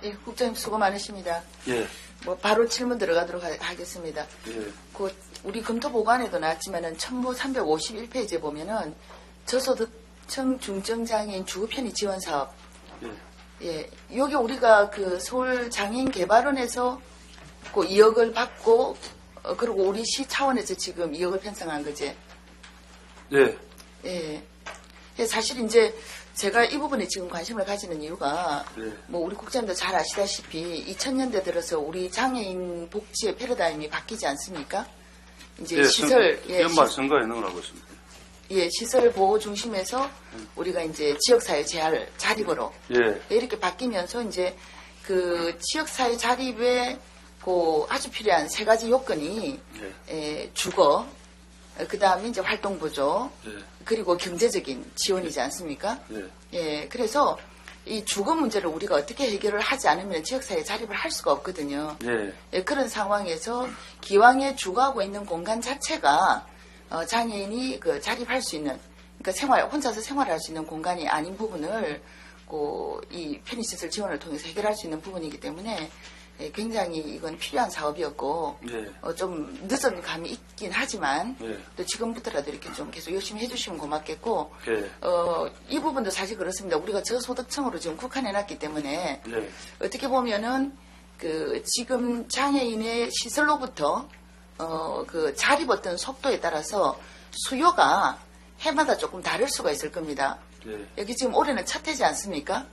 예, 국장님 수고 많으십니다. 예. 뭐 바로 질문 들어가도록 하겠습니다. 예. 그 우리 검토 보고안에도 나왔지만은 첨부 351페이지에 보면은 저소득층 중증장애인 주거 편의 지원 사업. 예. 여기 우리가 그 서울 장애인 개발원에서 그 2억을 받고 그리고 우리 시 차원에서 지금 2억을 편성한 거지. 예. 예. 사실 이제 제가 이 부분에 지금 관심을 가지는 이유가 예. 뭐 우리 국장님도 잘 아시다시피 2000년대 들어서 우리 장애인 복지의 패러다임이 바뀌지 않습니까? 이제 예, 시설 연말 선거에 있는 걸 알고 있습니다. 예, 시설 보호 중심에서 우리가 이제 지역사회 재활 자립으로 예. 이렇게 바뀌면서 이제 그 지역사회 자립에 그 아주 필요한 세 가지 요건이 주거, 그 다음에 이제 활동보조, 그리고 경제적인 지원이지 않습니까? 예, 그래서 이 주거 문제를 우리가 어떻게 해결을 하지 않으면 지역사회에 자립을 할 수가 없거든요. 예, 그런 상황에서 기왕에 주거하고 있는 공간 자체가 장애인이 그 자립할 수 있는, 그러니까 혼자서 생활할 수 있는 공간이 아닌 부분을 이 편의시설 지원을 통해서 해결할 수 있는 부분이기 때문에 굉장히 이건 필요한 사업이었고 좀 늦은 감이 있긴 하지만 또 지금부터라도 이렇게 좀 계속 열심히 해주시면 고맙겠고 이 부분도 사실 그렇습니다. 우리가 저소득층으로 지금 국한해놨기 때문에 어떻게 보면은 그 지금 장애인의 시설로부터 그 자립 어떤 속도에 따라서 수요가 해마다 조금 다를 수가 있을 겁니다. 여기 지금 올해는 첫 해지 않습니까?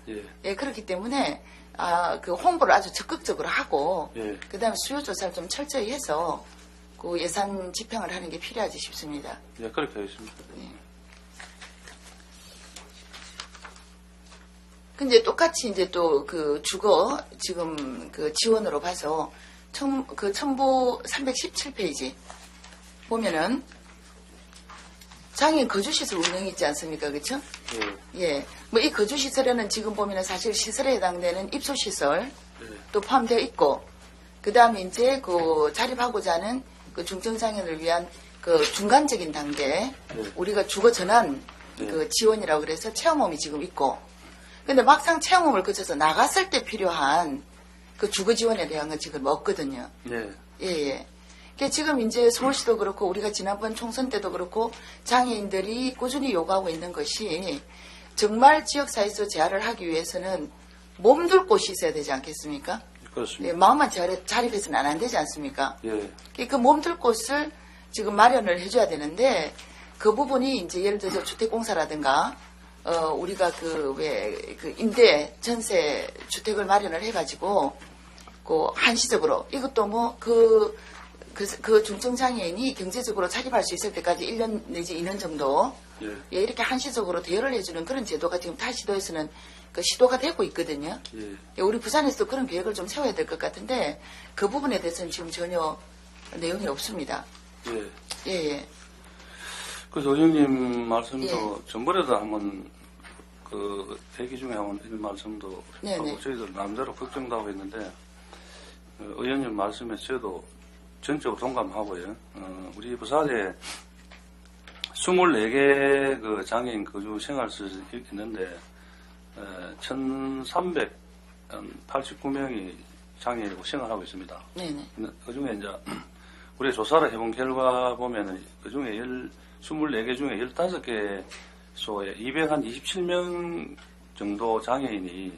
예, 그렇기 때문에 그 홍보를 아주 적극적으로 하고 그 다음에 수요 조사를 좀 철저히 해서 그 예산 집행을 하는 게 필요하지 싶습니다. 예, 그렇게 하겠습니다. 근데 똑같이 이제 또 그 주거 지금 그 지원으로 봐서 그 첨부 317페이지 보면은 장애인 거주시설 운영이 있지 않습니까? 그렇죠? 예. 뭐 이 거주시설에는 지금 보면은 사실 시설에 해당되는 입소시설 또 포함되어 있고 그 다음에 이제 그 자립하고자 하는 그 중증장애인을 위한 그 중간적인 단계 우리가 주거 전환 그 지원이라고 그래서 체험홈이 지금 있고 근데 막상 체험홈을 거쳐서 나갔을 때 필요한 그 주거 지원에 대한 건 지금 없거든요. 예. 지금 이제 서울시도 그렇고 우리가 지난번 총선 때도 그렇고 장애인들이 꾸준히 요구하고 있는 것이 정말 지역사회에서 재활을 하기 위해서는 몸둘 곳이 있어야 되지 않겠습니까? 그렇습니다. 예, 마음만 자립해서는 안 되지 않습니까? 그 몸둘 곳을 지금 마련을 해줘야 되는데 그 부분이 이제 예를 들어서 주택공사라든가 우리가 그 임대 전세 주택을 마련을 해가지고 그 한시적으로 이것도 뭐 그 중증장애인이 경제적으로 자립할 수 있을 때까지 1년 내지 2년 정도 이렇게 한시적으로 대여를 해주는 그런 제도가 지금 타 시도에서는 그 시도가 되고 있거든요. 우리 부산에서도 그런 계획을 좀 세워야 될 것 같은데 그 부분에 대해서는 지금 전혀 내용이 없습니다. 그래서 의원님 말씀도 전번에도 한번 그 대기 중에 한번 이 말씀도 하고 저희들 남대로 걱정도 하고 있는데 의원님 말씀에 저도 전적으로 동감하고요. 우리 부산에 24개 그 장애인 거주 생활시설이 있는데 1,389명이 장애인으로 생활하고 있습니다. 그 중에 이제 우리 조사를 해본 결과 보면은 그 중에 24개 중에 15개 소에 227명 정도 장애인이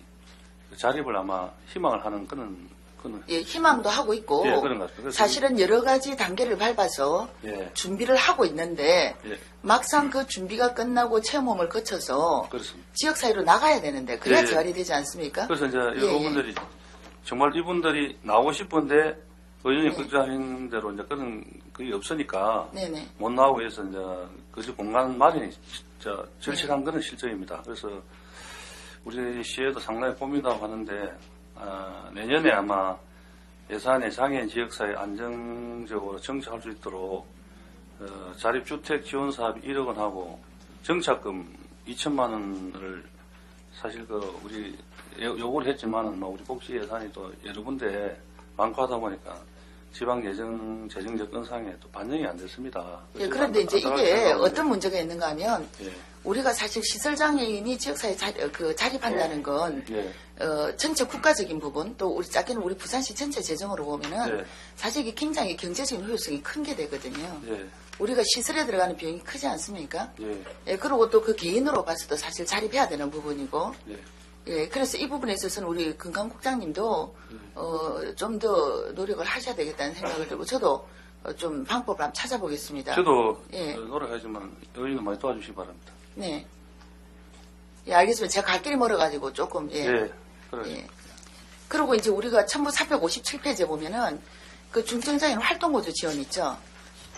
자립을 아마 희망을 하는 그런 희망도 하고 있고 그런 것 같습니다. 사실은 여러 가지 단계를 밟아서 준비를 하고 있는데 막상 그 준비가 끝나고 체험홈을 거쳐서 지역사회로 나가야 되는데 그래야 재활이 되지 않습니까? 그래서 이제 여러분들이 정말 이분들이 나오고 싶은데 의원님 걱정하신 대로 이제 그런 그게 없으니까 못 나오고 해서 이제 그 공간 마련이 절실한 그런 실정입니다. 그래서 우리 시에도 상당히 고민하고 하는데 내년에 아마 예산에 장애인 지역사회 안정적으로 정착할 수 있도록 자립주택 지원사업 1억 원 하고 정착금 2천만 원을 사실 요구를 했지만은 우리 복지 예산이 또 여러 군데 많고 하다 보니까 지방 재정 접근상에 또 반영이 안 됐습니다. 예, 그런데 이제 이게 어떤 문제가 있는가 하면 예. 우리가 사실 시설장애인이 지역사회에 자립한다는 건 예. 전체 국가적인 부분 또 우리 작게는 우리 부산시 전체 재정으로 보면은 예. 사실 이게 굉장히 경제적인 효율성이 큰 게 되거든요. 예. 우리가 시설에 들어가는 비용이 크지 않습니까? 예. 예, 그리고 또 그 개인으로 봐서도 사실 자립해야 되는 부분이고 예. 예, 그래서 이 부분에 있어서는 우리 금강국장님도 좀 더 노력을 하셔야 되겠다는 생각을 들고 저도 좀 방법을 한번 찾아보겠습니다. 저도 예. 노력하지만 의원님 많이 도와주시기 바랍니다. 네. 예, 알겠습니다. 제가 갈 길이 멀어가지고 조금 예. 예. 그래요. 예. 그리고 이제 우리가 1457페이지에 보면은 그 중증장애인 활동보조 지원 있죠.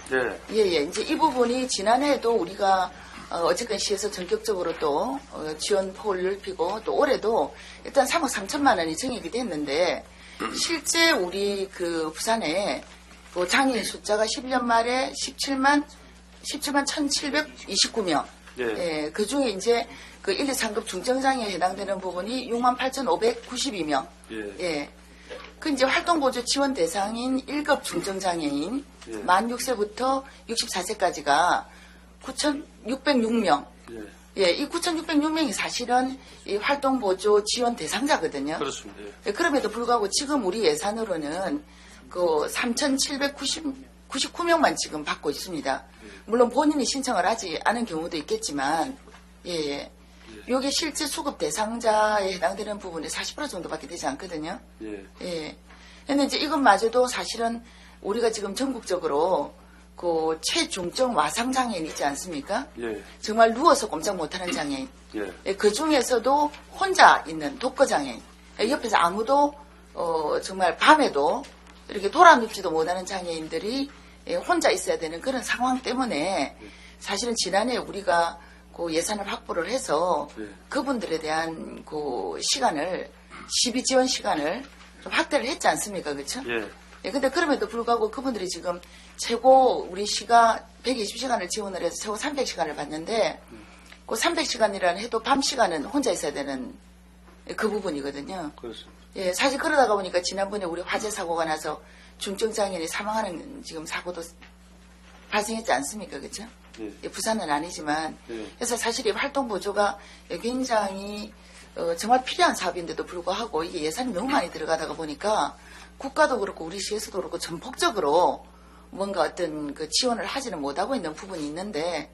네. 예, 예. 이제 이 부분이 지난해에도 우리가 어쨌든 시에서 전격적으로 또 지원 폭을 넓히고 또 올해도 일단 3억 3천만 원이 증액이 됐는데 실제 우리 그 부산에 그 장애인 숫자가 11년 말에 17만 1,729명. 예. 예. 그 중에 이제 그 1, 2, 3급 중증장애에 해당되는 부분이 68,592명. 예. 예. 그 이제 활동보조 지원 대상인 1급 중증장애인 예. 만 6세부터 64세까지가 9,606명. 예. 예, 이 9,606명이 사실은 이 활동보조 지원 대상자거든요. 그렇습니다. 예, 그럼에도 불구하고 지금 우리 예산으로는 그 3,799명만 지금 받고 있습니다. 물론 본인이 신청을 하지 않은 경우도 있겠지만, 예, 예. 요게 실제 수급 대상자에 해당되는 부분이 40% 정도밖에 되지 않거든요. 예. 예. 근데 이제 이것마저도 사실은 우리가 지금 전국적으로 그 최중증 와상장애인 있지 않습니까? 예. 정말 누워서 꼼짝 못하는 장애인. 예. 예, 그 중에서도 혼자 있는 독거장애인. 예, 옆에서 아무도 정말 밤에도 이렇게 돌아눕지도 못하는 장애인들이 예, 혼자 있어야 되는 그런 상황 때문에 사실은 지난해 우리가 그 예산을 확보를 해서 예. 그분들에 대한 그 시간을 시비 지원 시간을 좀 확대를 했지 않습니까? 그렇죠? 예. 예, 근데 그럼에도 불구하고 그분들이 지금 최고 우리 시가 120시간을 지원을 해서 최고 300시간을 받는데 그 300시간이라는 해도 밤 시간은 혼자 있어야 되는 그 부분이거든요. 그렇습니다. 예, 사실 그러다가 보니까 지난번에 우리 화재 사고가 나서 중증장애인이 사망하는 지금 사고도 발생했지 않습니까? 그렇죠? 예. 예, 부산은 아니지만 예. 그래서 사실 이 활동보조가 굉장히 정말 필요한 사업인데도 불구하고 이게 예산이 너무 많이 들어가다가 보니까 국가도 그렇고 우리 시에서도 그렇고 전폭적으로 뭔가 어떤 그 지원을 하지는 못하고 있는 부분이 있는데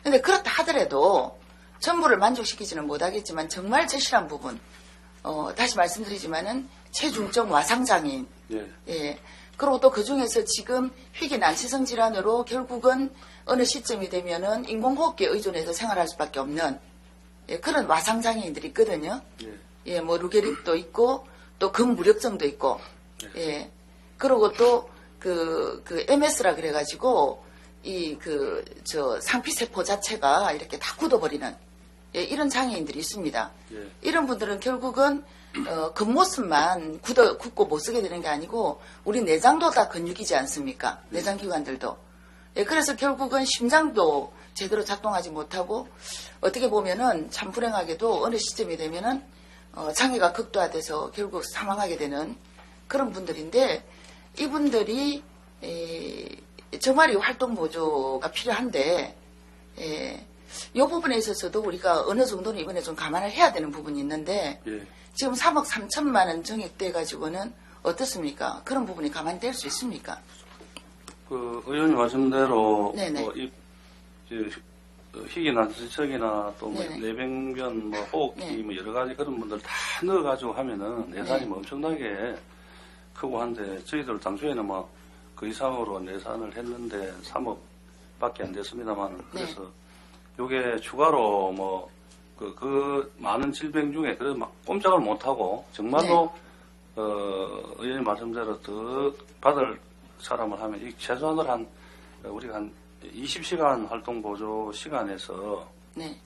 근데 그렇다 하더라도 전부를 만족시키지는 못하겠지만 정말 절실한 부분 다시 말씀드리지만은 최중증 와상장애인 예. 예. 그리고 또 그중에서 지금 희귀 난치성 질환으로 결국은 어느 시점이 되면은 인공호흡기에 의존해서 생활할 수밖에 없는 예, 그런 와상장애인들이 있거든요. 예. 예, 뭐 루게릭도 있고 또 근무력증도 있고 예. 그리고 또 그 MS라 그래가지고 상피세포 자체가 이렇게 다 굳어버리는 예, 이런 장애인들이 있습니다. 예. 이런 분들은 결국은 겉모습만 굳고 못 쓰게 되는 게 아니고 우리 내장도 다 근육이지 않습니까? 내장기관들도. 예, 그래서 결국은 심장도 제대로 작동하지 못하고 어떻게 보면은 참 불행하게도 어느 시점이 되면은 장애가 극도화돼서 결국 사망하게 되는 그런 분들인데 이분들이 정말 이 활동보조가 필요한데 이 부분에 있어서도 우리가 어느 정도는 이번에 좀 감안을 해야 되는 부분이 있는데 예. 지금 3억 3천만 원 정액돼 가지고는 어떻습니까? 그런 부분이 감안될 수 있습니까? 그 의원님 말씀대로 뭐 희귀 난치성이나 또 뭐 내병변, 뭐 호흡기, 뭐 여러 가지 그런 분들 다 넣어가지고 하면은 예산이 뭐 엄청나게 크고 한데 저희들 당초에는 뭐 그 이상으로 예산을 했는데 3억밖에 안 됐습니다만 그래서 요게 추가로 뭐 그 많은 질병 중에 그래도 막 꼼짝을 못 하고 정말로 의원님 말씀대로 더 받을 사람을 하면 이 최소한으로 우리가 한 20시간 활동 보조 시간에서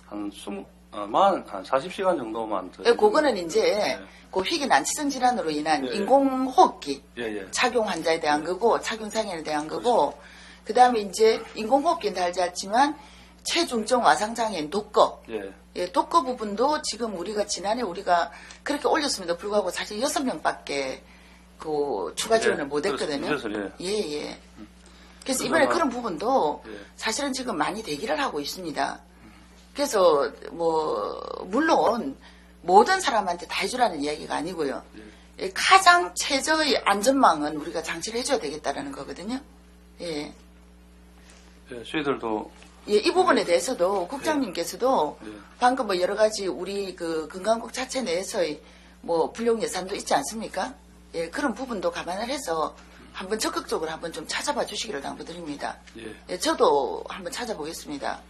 한 40시간 정도만 더. 그거는 이제 그 희귀 난치성 질환으로 인한 인공호흡기 착용 환자에 대한 거고 착용 장애에 대한 거고 그 다음에 이제 인공호흡기는 달지 않지만 최중증 와상장애인 독거. 독거 부분도 지금 우리가 지난해 우리가 그렇게 올렸음에도 불구하고 사실 6명밖에 그 추가 지원을 못 했거든요. 예. 그래서 이번에 그런 부분도 사실은 지금 많이 대기를 하고 있습니다. 그래서 뭐 물론 모든 사람한테 다 해주라는 이야기가 아니고요. 가장 최저의 안전망은 우리가 장치를 해줘야 되겠다라는 거거든요. 예. 저희들도 이 부분에 대해서도 국장님께서도 방금 뭐 여러 가지 우리 그 건강국 자체 내에서의 뭐 불용 예산도 있지 않습니까? 예, 그런 부분도 감안을 해서 한번 적극적으로 한번 좀 찾아봐 주시기를 당부드립니다. 예, 저도 한번 찾아보겠습니다.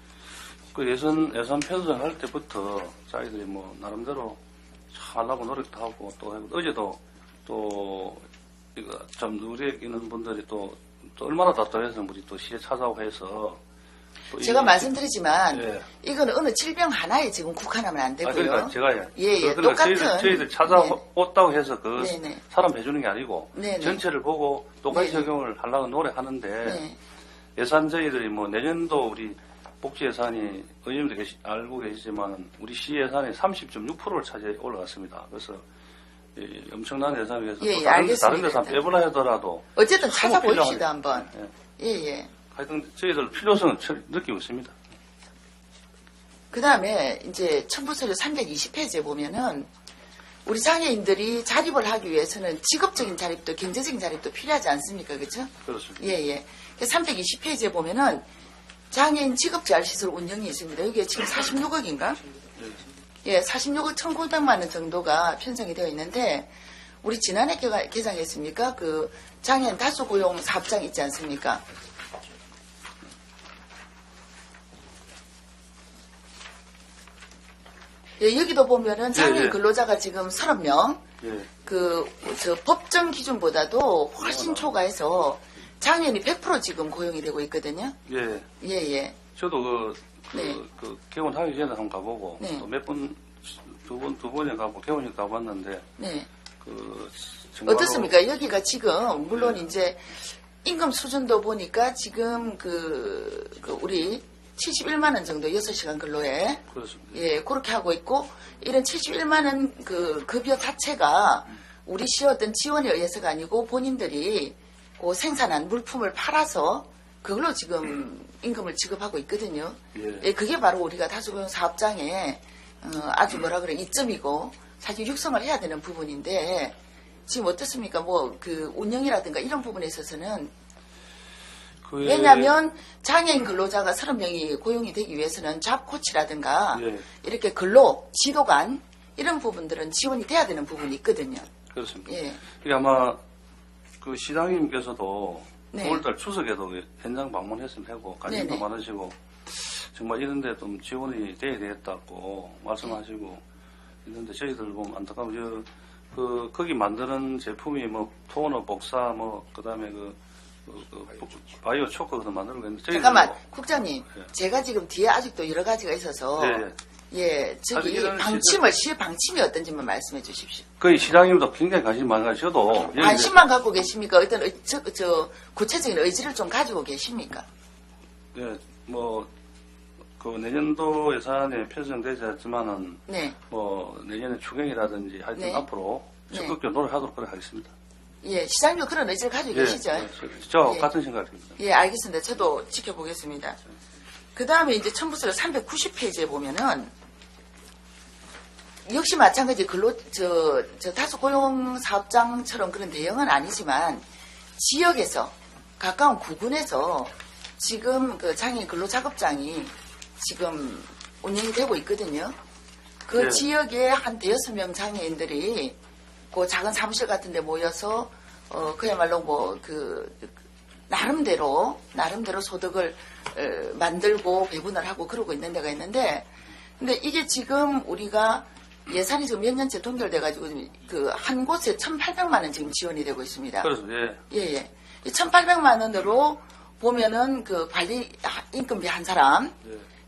그 예산 편성할 때부터 저희들이 뭐 나름대로 하려고 노력도 하고 또 어제도 또 이거 참 우리에 있는 분들이 또 얼마나 답답해서 우리 또 시에 찾아오고 해서 제가 말씀드리지만 이거는 어느 질병 하나에 지금 국한하면 안 되고요. 그러니까 제가 그러니까 똑같은 저희들 찾아왔다고 해서 그 사람 해주는 게 아니고 전체를 보고 똑같이 적용을 하려고 노력하는데 예산 저희들이 뭐 내년도 우리 복지 예산이 의원님도 알고 계시지만 우리 시 예산이 30.6%를 차지해 올라갔습니다. 그래서 엄청난 예산에 비해서 다른 데서 빼보라 하더라도 어쨌든 찾아보십시다 한번. 하여튼 저희들 필요성은 느끼고 있습니다. 그 다음에 이제 첨부서류 320페이지에 보면은 우리 장애인들이 자립을 하기 위해서는 직업적인 자립도 경제적인 자립도 필요하지 않습니까? 그렇죠? 그렇습니다. 320페이지에 보면은 장애인 직업재활시설 운영이 있습니다. 여기에 지금 46억인가? 46억 1,900만 원 정도가 편성이 되어 있는데 우리 지난해 개장했습니까? 그 장애인 다수 고용 사업장 있지 않습니까? 여기도 보면은 장애인 근로자가 지금 30명, 법정 기준보다도 훨씬 초과해서 장애인이 100% 지금 고용이 되고 있거든요. 저도 그 개원하기 전에 한번 가보고 또 몇 번, 두 번에 가보고 개원이 가봤는데 어떻습니까? 여기가 지금 물론 이제 임금 수준도 보니까 지금 우리 71만 원 정도 6시간 근로에 그렇습니다. 그렇게 하고 있고 이런 71만 원 그 급여 자체가 우리 시의 어떤 지원에 의해서가 아니고 본인들이 그 생산한 물품을 팔아서 그걸로 지금 임금을 지급하고 있거든요. 그게 바로 우리가 다수고용 사업장의 아주 이점이고 사실 육성을 해야 되는 부분인데 지금 어떻습니까? 뭐 그 운영이라든가 이런 부분에 있어서는 왜냐하면 장애인 근로자가 30명이 고용이 되기 위해서는 잡코치라든가 이렇게 근로, 지도관 이런 부분들은 지원이 돼야 되는 부분이 있거든요. 그렇습니다. 그게 아마 그 시장님께서도 9월달 추석에도 현장 방문했으면 하고 관심도 많으시고 정말 이런데 좀 지원이 돼야 되겠다고 말씀하시고 있는데 저희들 보면 안타까운 거기 만드는 제품이 뭐 토너, 복사 그다음에 바이오 초코 같은 만들고 있는데 잠깐만 국장님 제가 지금 뒤에 아직도 여러 가지가 있어서 저기 시의 방침이 어떤지만 말씀해 주십시오. 그 시장님도 굉장히 관심 많이 가셔도 관심만 갖고 계십니까? 어떤 구체적인 의지를 좀 가지고 계십니까? 그 내년도 예산에 편성되지 않지만은 뭐 내년에 추경이라든지 하여튼 앞으로 적극적으로 노력하도록 하겠습니다. 시장님도 그런 의지를 가지고 계시죠? 저 같은 생각입니다. 알겠습니다. 저도 지켜보겠습니다. 그 다음에 이제 첨부서류 390페이지에 보면은 역시 마찬가지 다수 고용 사업장처럼 그런 대형은 아니지만 지역에서 가까운 구군에서 지금 그 장애인 근로작업장이 지금 운영이 되고 있거든요. 그 지역에 한 5-6명 장애인들이 그 작은 사무실 같은 데 모여서 그야말로 나름대로 소득을 만들고 배분을 하고 그러고 있는 데가 있는데 근데 이게 지금 우리가 예산이 지금 몇 년째 동결돼 가지고 한 곳에 1,800만 원 지금 지원이 되고 있습니다. 그렇습니다. 이 1,800만 원으로 보면은 그 관리 임금비 한 사람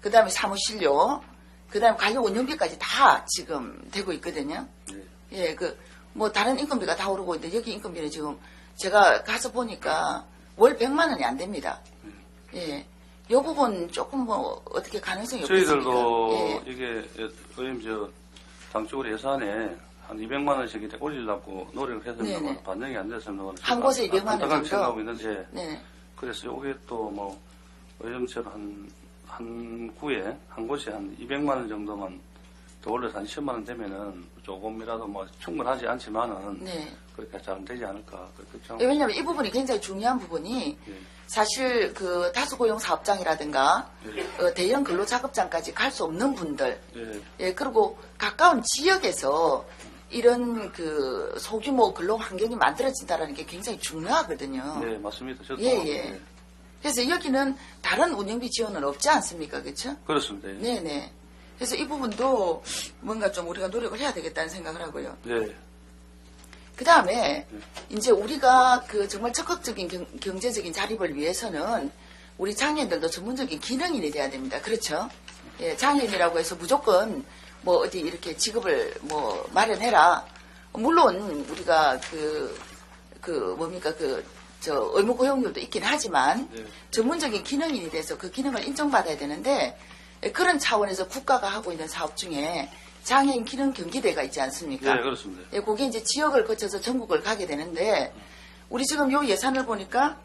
그다음에 사무실료 그다음에 관료 운영비까지 다 지금 되고 있거든요. 뭐 다른 인건비가 다 오르고 있는데 여기 인건비는 지금 제가 가서 보니까 월 100만 원이 안 됩니다. 이 부분 조금 뭐 어떻게 가능성이 없습니까? 저희들도 이게 의원님 당적으로 예산에 한 200만 원씩 이렇게 올리려고 노력을 했었는데 반영이 안 됐습니다. 한 곳에 200만 원 정도? 생각하고 있는데 네. 그래서 요게 또 뭐 의정처럼 한 구에 한 곳에 한 200만 원 정도만 더 올려서 한 10만 원 되면은 조금이라도 뭐 충분하지 않지만은 네. 그렇게 잘 되지 않을까. 왜냐하면 이 부분이 굉장히 중요한 부분이 사실 그 다수고용 사업장이라든가 대형 근로자급장까지 갈 수 없는 분들, 그리고 가까운 지역에서 이런 그 소규모 근로 환경이 만들어진다는 게 굉장히 중요하거든요. 네, 맞습니다. 저도 그래서 여기는 다른 운영비 지원은 없지 않습니까, 그렇죠? 그렇습니다. 네네. 그래서 이 부분도 뭔가 좀 우리가 노력을 해야 되겠다는 생각을 하고요. 네. 그 다음에 이제 우리가 그 정말 적극적인 경제적인 자립을 위해서는 우리 장애인들도 전문적인 기능인이 돼야 됩니다. 그렇죠? 예, 장애인이라고 해서 무조건 뭐 어디 이렇게 직업을 뭐 마련해라. 물론 우리가 의무 고용률도 있긴 하지만 전문적인 기능인이 돼서 그 기능을 인정받아야 되는데 그런 차원에서 국가가 하고 있는 사업 중에 장애인 기능 경기대가 있지 않습니까? 네, 그렇습니다. 예, 그게 이제 지역을 거쳐서 전국을 가게 되는데 우리 지금 요 예산을 보니까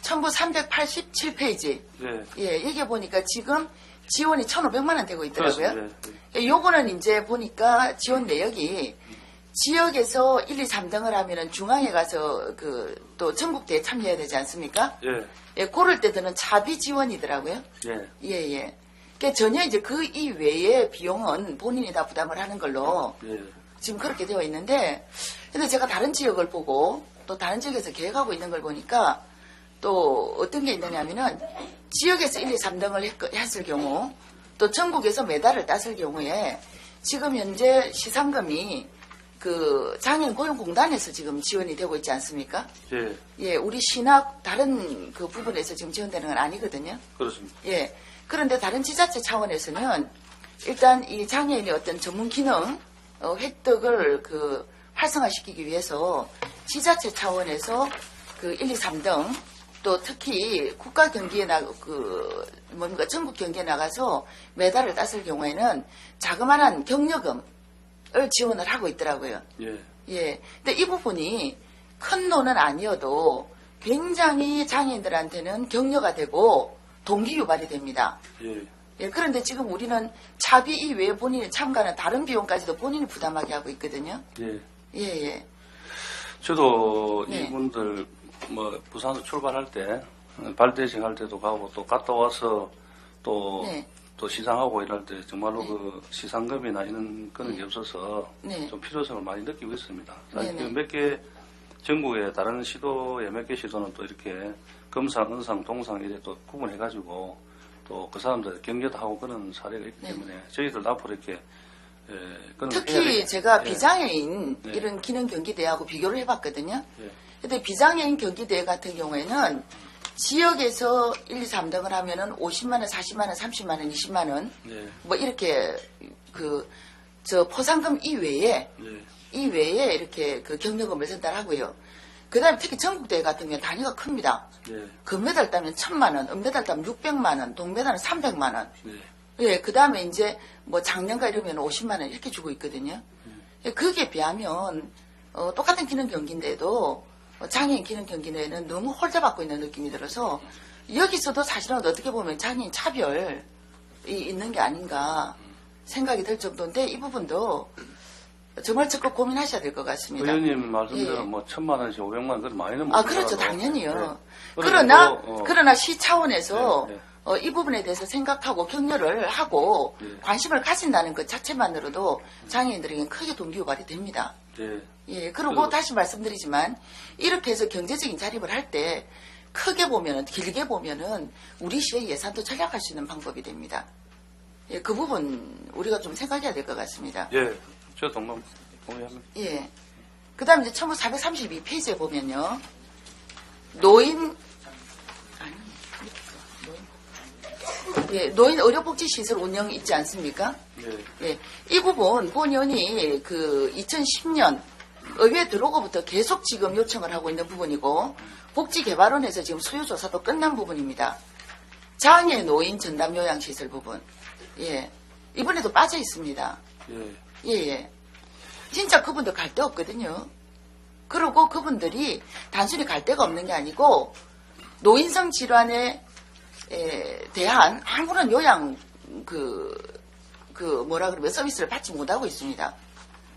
첨부 387페이지. 네. 예, 여기 보니까 지금 지원이 1,500만 원 되고 있더라고요. 그렇습니다. 예, 요거는 이제 보니까 지원 내역이 지역에서 1, 2, 3등을 하면은 중앙에 가서 또 전국대에 참여해야 되지 않습니까? 예. 예, 그럴 때들은 차비 지원이더라고요. 예. 예. 그러니까 전혀 이제 그 이외의 비용은 본인이 다 부담을 하는 걸로 지금 그렇게 되어 있는데, 근데 제가 다른 지역을 보고 또 다른 지역에서 계획하고 있는 걸 보니까 또 어떤 게 있느냐면은 지역에서 1, 2, 3등을 했을 경우 또 전국에서 메달을 땄을 경우에 지금 현재 시상금이 그 장애인 고용공단에서 지금 지원이 되고 있지 않습니까? 예. 예, 우리 신학 다른 그 부분에서 지금 지원되는 건 아니거든요. 그렇습니다. 예. 그런데 다른 지자체 차원에서는 일단 이 장애인의 어떤 전문 기능 획득을 활성화시키기 위해서 지자체 차원에서 1, 2, 3등 또 특히 국가 경기에 전국 경기에 나가서 메달을 땄을 경우에는 자그마한 격려금을 지원을 하고 있더라고요. 예. 근데 이 부분이 큰 돈은 아니어도 굉장히 장애인들한테는 격려가 되고 동기 유발이 됩니다. 예. 그런데 지금 우리는 차비 이외에 본인이 참가하는 다른 비용까지도 본인이 부담하게 하고 있거든요. 예. 저도 이분들 부산에서 출발할 때 발대식 할 때도 가고 또 갔다 와서 또 시상하고 이럴 때 정말로 그 시상금이나 이런 그런 게 없어서 좀 필요성을 많이 느끼고 있습니다. 사실 몇 개 전국에 다른 시도에 몇 개 시도는 또 이렇게 금상, 은상, 동상 이래 또 구분해가지고 또 그 사람들 경제도 하고 그런 사례가 있기 때문에 저희들 앞으로 이렇게 특히 제가 비장애인 이런 기능 경기대회하고 비교를 해봤거든요. 근데 비장애인 경기대회 같은 경우에는 지역에서 1, 2, 3등을 하면은 50만 원, 40만 원, 30만 원, 20만 원, 뭐 이렇게 포상금 이외에 이렇게 격려금을 전달하고요. 그다음에 특히 전국대회 같은 경우는 단위가 큽니다. 금메달 따면 1,000만 원, 은메달 따면 600만 원, 동메달은 300만 원. 예, 그다음에 이제 뭐 작년가 이러면 50만 원 이렇게 주고 있거든요. 그게 비하면 똑같은 기능 경기인데도 장애인 기능 경기내에는 너무 홀대받고 있는 느낌이 들어서 여기서도 사실은 어떻게 보면 장애인 차별이 있는 게 아닌가 생각이 들 정도인데 이 부분도 정말 적극 고민하셔야 될 것 같습니다. 의원님 말씀대로 1,000만 원씩 500만 원 그건 많이는 못 그렇죠. 당연히요. 그러나 시 차원에서 이 부분에 대해서 생각하고 격려를 하고 관심을 가진다는 것 자체만으로도 장애인들에게는 크게 동기 유발이 됩니다. 예, 그리고 다시 말씀드리지만 이렇게 해서 경제적인 자립을 할 때 크게 보면은 길게 보면은 우리 시의 예산도 절약할 수 있는 방법이 됩니다. 예, 그 부분 우리가 좀 생각해야 될 것 같습니다. 예, 저 동의합니다. 예. 그다음 이제 1432페이지에 보면요. 노인 의료복지시설 운영 있지 않습니까? 예. 이 부분 본 의원이 2010년 의회에 들어오고부터 계속 지금 요청을 하고 있는 부분이고 복지개발원에서 지금 수요조사도 끝난 부분입니다. 장애 노인 전담요양시설 부분. 예. 이번에도 빠져 있습니다. 예. 진짜 그분들 갈 데 없거든요. 그리고 그분들이 단순히 갈 데가 없는 게 아니고 노인성 질환에 대한 아무런 요양 뭐라 그러면 서비스를 받지 못하고 있습니다.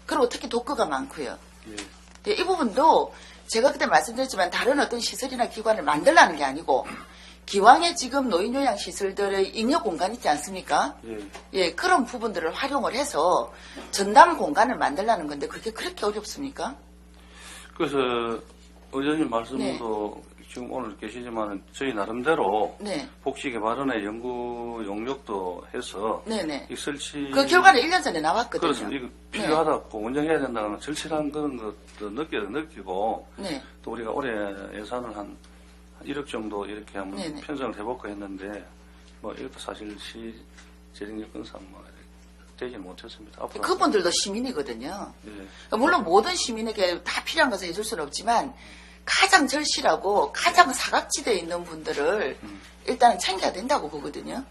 그리고 특히 독거가 많고요. 이 부분도 제가 그때 말씀드렸지만 다른 어떤 시설이나 기관을 만들라는 게 아니고 기왕에 지금 노인요양시설들의 잉여 공간 있지 않습니까? 예, 그런 부분들을 활용을 해서 전담 공간을 만들라는 건데 그게 그렇게 어렵습니까? 그래서 의원님 말씀도 지금 오늘 계시지만 저희 나름대로 복지개발원의 연구 용역도 해서 이 설치 그 결과는 1년 전에 나왔거든요. 그렇습니다. 이거 필요하다고 운영해야 된다는 절실한 그런 것도 느끼고 또 우리가 올해 예산을 한 1억 정도 이렇게 한번 편성을 해볼까 했는데 뭐 이것도 사실 시 재정 여건상 뭐 되지 못했습니다. 앞으로 그분들도 시민이거든요. 물론 모든 시민에게 다 필요한 것을 해줄 수는 없지만 가장 절실하고 가장 사각지대에 있는 분들을 일단은 챙겨야 된다고 보거든요.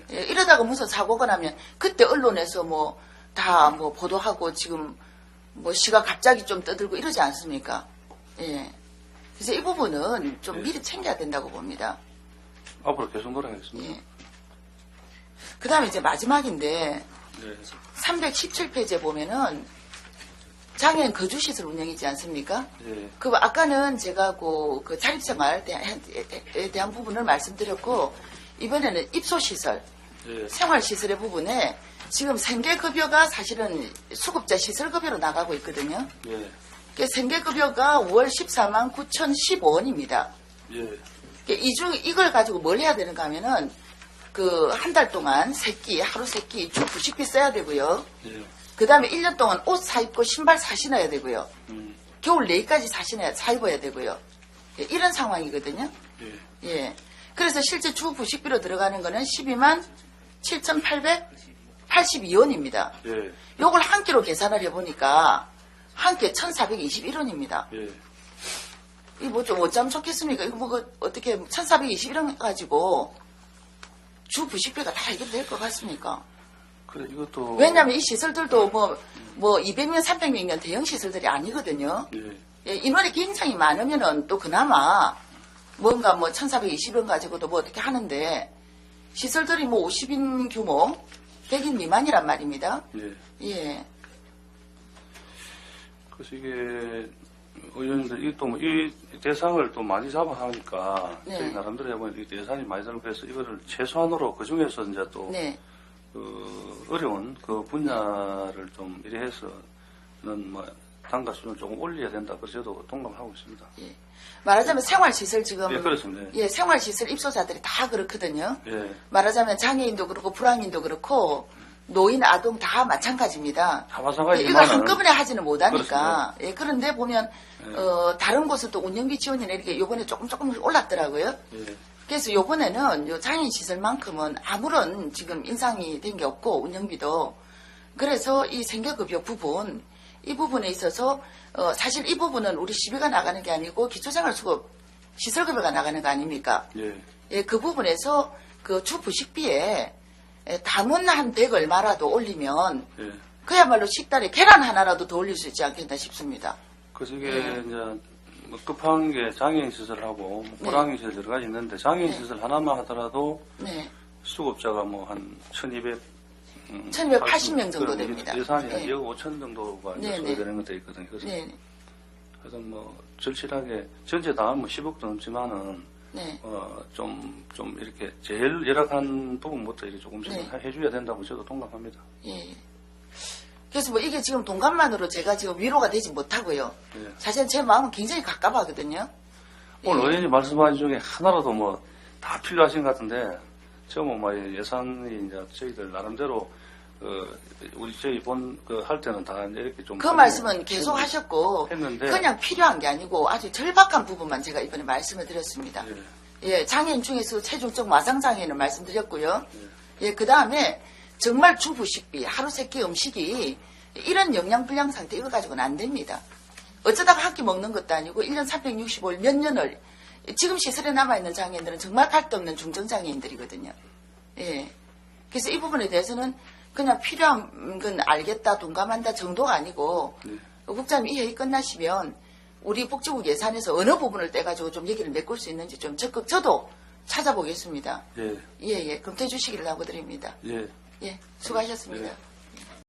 이러다가 무슨 사고가 나면 그때 언론에서 다 보도하고 지금 시가 갑자기 좀 떠들고 이러지 않습니까? 그래서 이 부분은 좀 미리 챙겨야 된다고 봅니다. 앞으로 계속 노력하겠습니다. 그 다음에 이제 마지막인데 317페이지에 보면은 장애인 거주시설 운영이지 않습니까? 그 아까는 제가 그 자립생활에 대한 부분을 말씀드렸고 이번에는 입소시설, 생활시설의 부분에 지금 생계급여가 사실은 수급자 시설급여로 나가고 있거든요. 생계급여가 5월 14만 9,015원입니다. 이걸 가지고 뭘 해야 되는가 하면은 한 달 동안 하루 세끼 주 90비 써야 되고요. 그 다음에 1년 동안 옷 사입고 신발 사신어야 되고요. 겨울 내일까지 사 입어야 되고요. 이런 상황이거든요. 그래서 실제 주 90비로 들어가는 거는 12만 7,882원입니다. 요걸 한 끼로 계산을 해보니까 한 끼에 1,421원입니다. 이거 좀 어쩌면 좋겠습니까? 이거 어떻게 1,421원 가지고 주 90비가 다 해결될 것 같습니까? 그래, 이것도. 왜냐면 이 시설들도 200명, 300명 대형 시설들이 아니거든요. 인원이 굉장히 많으면은 또 그나마 뭔가 1,420원 가지고도 어떻게 하는데 시설들이 50인 규모, 100인 미만이란 말입니다. 그래서 이게 의원님들 이 대상을 또 많이 잡아 하니까 저희 나름대로 해보면 이 대상이 많이 들고 해서 이거를 최소한으로 그 중에서 이제 또 어려운 그 분야를 좀 이래 해서는 단가 수준을 조금 올려야 된다. 그래서 저도 동감하고 있습니다. 말하자면 생활시설 지금 그렇습니다. 생활시설 입소자들이 다 그렇거든요. 말하자면 장애인도 그렇고 불황인도 그렇고 노인, 아동 다 마찬가지입니다. 다 마찬가지지만 이걸 한꺼번에 하지는 못하니까. 그런데 보면 다른 곳은 또 운영비 지원이나 이렇게 요번에 조금 올랐더라고요. 그래서 요번에는 요 장애인 시설만큼은 아무런 지금 인상이 된 게 없고 운영비도 그래서 이 생계급여 부분 이 부분에 있어서 사실 이 부분은 우리 시비가 나가는 게 아니고 기초생활수급 시설급여가 나가는 거 아닙니까? 그 부분에서 그 주 부식비에 담은 한 100 얼마라도 올리면 그야말로 식단에 계란 하나라도 더 올릴 수 있지 않겠나 싶습니다. 그래서 이게 이제 급한 게 장애인 시설하고 불황인 시설 여러 가지 있는데 장애인 시설 하나만 하더라도 수급자가 한 1280명 정도 됩니다. 예산이 한 2억 5천 정도가 소요되는 것도 있거든요. 그래서 하여튼 절실하게 전체 다 10억도 넘지만은 좀 이렇게 제일 열악한 부분부터 이렇게 조금씩 해줘야 된다고 저도 동감합니다. 그래서 이게 지금 동감만으로 제가 지금 위로가 되지 못하고요. 사실 제 마음은 굉장히 갑갑하거든요. 오늘 의원님 말씀하신 중에 하나라도 다 필요하신 것 같은데, 저는 예산이 이제 저희들 나름대로 우리 저희 할 때는 다 이렇게 좀 그 말씀은 계속 하셨고 했는데 그냥 필요한 게 아니고 아주 절박한 부분만 제가 이번에 말씀을 드렸습니다. 장애인 중에서 체중적 마상 장애인을 말씀드렸고요. 그 다음에 정말 주부식비 하루 세끼 음식이 이런 영양불량 상태 이거 가지고는 안 됩니다. 어쩌다가 한 끼 먹는 것도 아니고 1년 365일 몇 년을 지금 시설에 남아있는 장애인들은 정말 갈 데 없는 중증장애인들이거든요. 그래서 이 부분에 대해서는 그냥 필요한 건 알겠다, 동감한다 정도가 아니고 네. 국장님 이 회의 끝나시면 우리 복지국 예산에서 어느 부분을 떼가지고 좀 얘기를 메꿀 수 있는지 좀 적극 저도 찾아보겠습니다. 예. 예, 검토해 주시기를 당부드립니다. 예. 예, 수고하셨습니다. 예.